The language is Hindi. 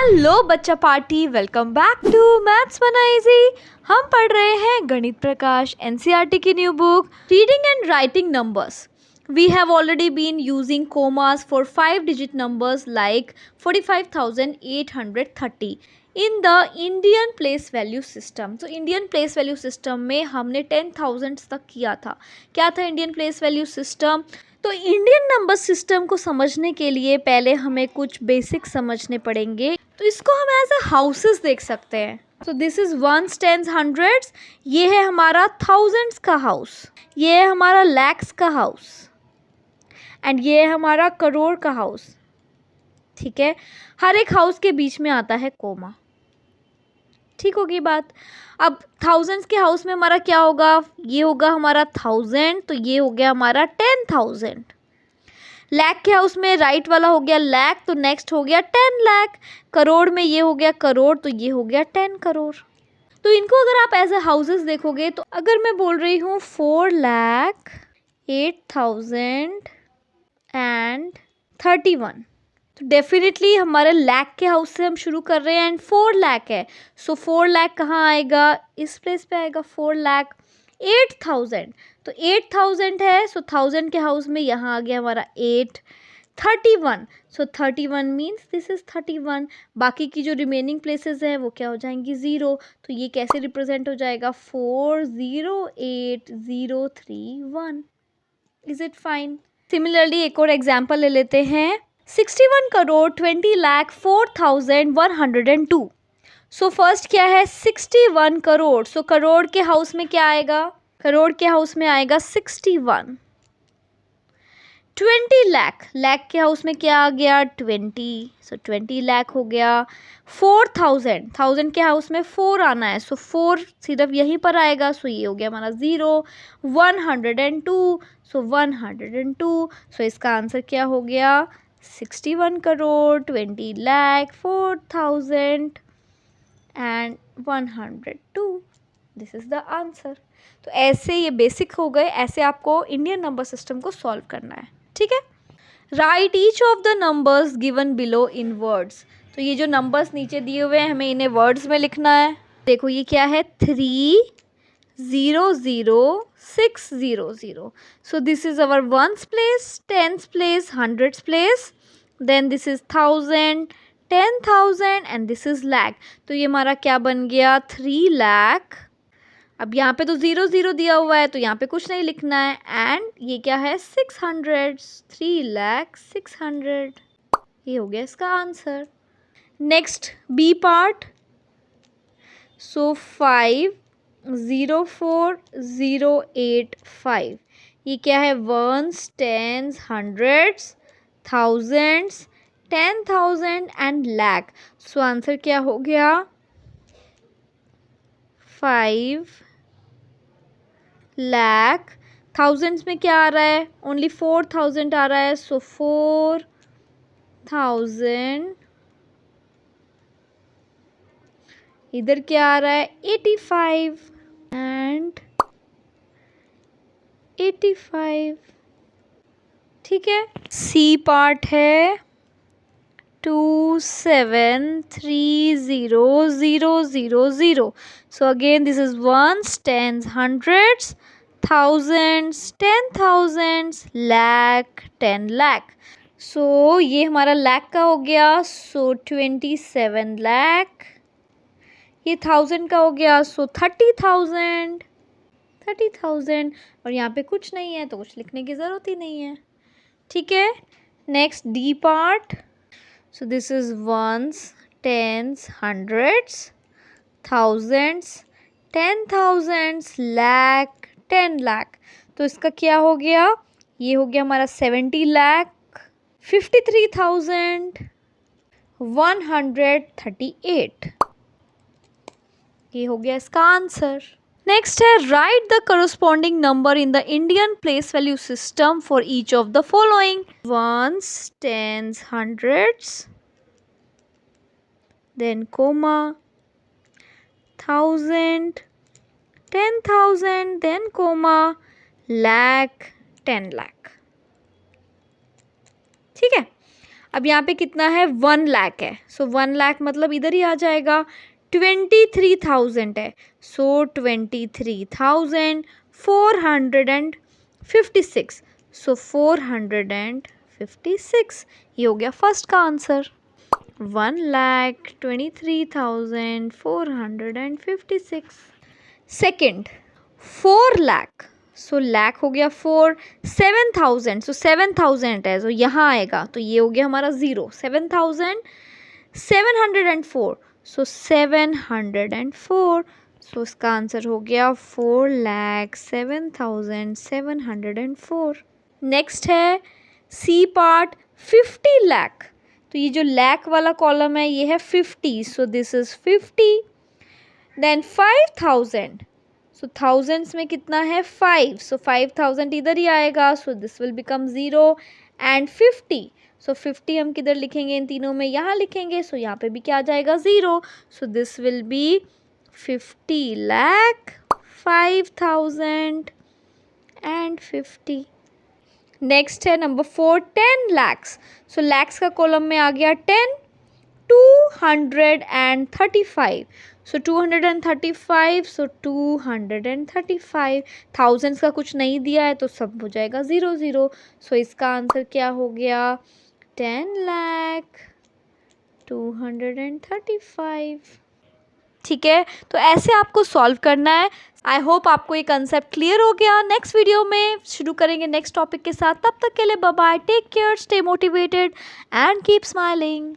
हेलो बच्चा party, welcome back to maths बना इजी। हम पढ़ रहे हैं गणित प्रकाश एनसीईआरटी की new book reading and writing numbers. We have already been using commas for 5-digit numbers like 45,830 in the Indian place value system. तो Indian place value system में हमने 10,000 तक किया था। क्या था Indian place value system? तो इंडियन नंबर सिस्टम को समझने के लिए पहले हमें कुछ बेसिक समझने पड़ेंगे। तो इसको हम एज अ हाउसेस देख सकते हैं। तो this is ones, tens, hundreds. ये है हमारा थाउजेंड्स का हाउस, ये है हमारा लैक्स का हाउस, एंड ये है हमारा करोड़ का हाउस। ठीक है, हर एक हाउस के बीच में आता है कोमा। ठीक होगी बात। अब थाउजेंड्स के हाउस में हमारा क्या होगा, ये होगा हमारा 1000, तो ये हो गया हमारा 10,000। लाख के हाउस में राइट वाला हो गया लाख, तो नेक्स्ट हो गया 10 लाख। करोड़ में ये हो गया करोड़, तो ये हो गया 10 करोड़। तो इनको अगर आप एज ए हाउसेस देखोगे, तो अगर मैं बोल रही हूँ 4,08,031, तो डेफिनेटली हमारे लाख के हाउस से हम शुरू कर रहे हैं एंड 4 लाख है। सो 4 लाख कहाँ आएगा, इस प्लेस पे आएगा 4 लाख। 8,000, तो 8,000 है, सो 1000 के हाउस में यहाँ आ गया हमारा 8। 31, सो 31 मीन्स दिस इज 31। बाकी की जो रिमेनिंग प्लेसेस है वो क्या हो जाएंगी, 0। तो ये कैसे रिप्रेजेंट हो जाएगा, 4,0,8,031। Is it fine? सिमिलरली एक और एग्जाम्पल ले लेते हैं। 61,20,04,102। सो फर्स्ट क्या है, 61 करोड़। सो करोड़ के हाउस में क्या आएगा, करोड़ के हाउस में आएगा 61। 20 लाख, लाख के हाउस में क्या आ गया, 20। सो 20 लाख हो गया। 4,000, 1000 के हाउस में 4 आना है, सो 4 सिर्फ यहीं पर आएगा, सो ये हो गया हमारा 0। 102, सो 102। सो इसका आंसर क्या हो गया, 61 crore 20 lakh 4,000 and 102। This is the answer. तो ऐसे ये बेसिक हो गए, ऐसे आपको इंडियन नंबर सिस्टम को सॉल्व करना है। ठीक है, right each of the numbers given below in words. तो ये जो नंबर्स नीचे दिए हुए हैं, हमें इन्हें वर्ड्स में लिखना है। देखो ये क्या है, 3,0,0,6,0,0। So this is our ones place, tens place, hundreds place, then this is 1000, 10,000 and this is lakh. तो ये हमारा क्या बन गया, 3 लाख। अब यहाँ पे तो 0 0 दिया हुआ है, तो यहाँ पे कुछ नहीं लिखना है। एंड ये क्या है, 600, 3,06,000। ये हो गया इसका answer. Next B part. So 5,04,085। ये क्या है, ones, tens, hundreds, thousands, 10,000 and lakh. So answer क्या हो गया, 5 लाख। थाउजेंड्स में क्या आ रहा है, ओनली 4,000 आ रहा है, सो 4,000। इधर क्या आ रहा है, 85 एंड 85। ठीक है, सी पार्ट है 2,7,30,000। So again this is ones, tens, hundreds, thousands, 10,000, lakh, 10 lakh. So ये हमारा लाख का हो गया, सो 27 लाख। ये 1000 का हो गया, सो 30,000, 30,000। और यहाँ पे कुछ नहीं है, तो कुछ लिखने की ज़रूरत ही नहीं है। ठीक है, next D part. So this is ones, tens, hundreds, thousands, 10,000, lakh, 10 lakh। तो इसका क्या हो गया, ये हो गया हमारा 70 लाख 53,138। ये हो गया इसका आंसर। नेक्स्ट है, write the corresponding number in the Indian place value system for each of the following, ones, tens, hundreds, then comma, 1,000, 10,000, then comma, lakh, 10 lakh। ठीक है, अब यहाँ पे कितना है 1 लाख है, सो 1 लाख मतलब इधर ही आ जाएगा। 23,000 है, सो 23,456, सो 456, ये हो गया फर्स्ट का आंसर। 1,23,456। सेकेंड 4 लाख, सो लाख हो गया 4, 7,000, सो 7,000 है, तो यहाँ आएगा तो ये हो गया हमारा 0, 7,704, सो 704, सो इसका आंसर हो गया 4,07,704। नेक्स्ट है सी पार्ट 50 लाख, तो ये जो लाख वाला कॉलम है ये है 50, so this is 50। Then 5,000, so thousands में कितना है 5, सो 5,000 इधर ही आएगा, so this will become 0। And 50, so 50 हम किधर लिखेंगे इन तीनों में, यहाँ लिखेंगे, सो यहाँ पे भी क्या आ जाएगा 0, सो दिस विल बी 50,05,050। नेक्स्ट है नंबर 4 10 लैक्स, सो लैक्स का कॉलम में आ गया 10, 235, सो 235, सो 235, थाउजेंड्स का कुछ नहीं दिया है तो सब हो जाएगा 0 0, सो इसका आंसर क्या हो गया 10,02,35। ठीक है, तो ऐसे आपको सॉल्व करना है। आई होप आपको ये कंसेप्ट क्लियर हो गया। नेक्स्ट वीडियो में शुरू करेंगे नेक्स्ट टॉपिक के साथ, तब तक के लिए bye bye, take care, stay motivated and keep smiling.